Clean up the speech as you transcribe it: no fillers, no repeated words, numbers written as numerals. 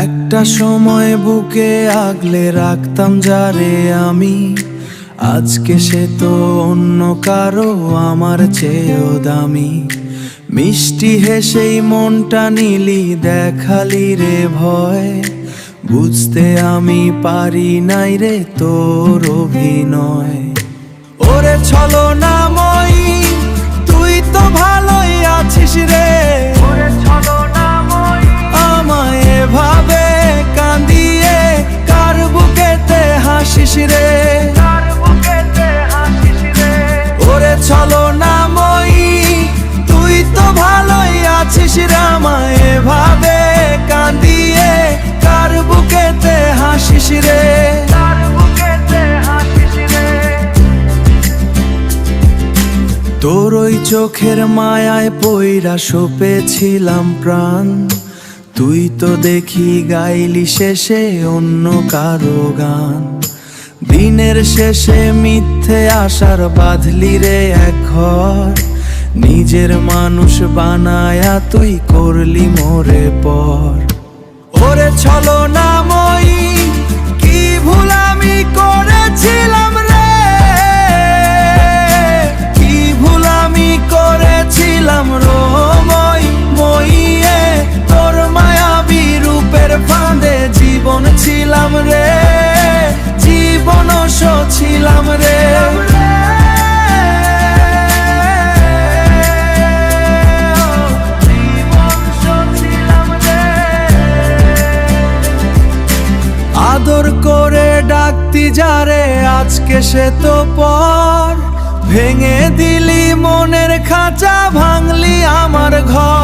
একটা সময় বুকে আগলে রাখতাম যারে আমি, আজকে সে তো অন্য কারো আমার চেয়েও দামি। মিষ্টি হেসেই মনটা নিলি, দেখালি রে ভয়, বুঝতে আমি পারি নাই রে তোর অভিনয়। ওরে ছলনাময়ী তুই তো ভালোই আছিস রে, আমায় এভাবে কাঁদিয়ে কার বুকেতে হাসিস রে। ওরে ছলনাময়ী তুই তো ভালোই আছিস রে, আমায় এভাবে কাঁদিয়ে কার বুকেতে হাসিস রে। তোর ওই চোখের মায়ায় পইরা সপেছিলাম প্রাণ, তুই তো দেখি গাইলি শেষে অন্য কারো গান। দিনের শেষে মিথ্যে আশার বাঁধলি রে এক ঘর, নিজের মানুষ বানায়া তুই করলি মোরে পর। ওরে ছলনাময়ী কি ভুল আমি করেছিলাম রে, কি ভুল আমি করেছিলাম রোময় মইয়ে, তোর মায়াবী রূপের ফাঁদে জীবন ছিলাম রে, জীবন ছিলাম রে। আদর করে ডাকতি যারে আজকে সে তো পর, ভেঙে দিলি মনের খাঁচা, ভাঙলি আমার ঘর।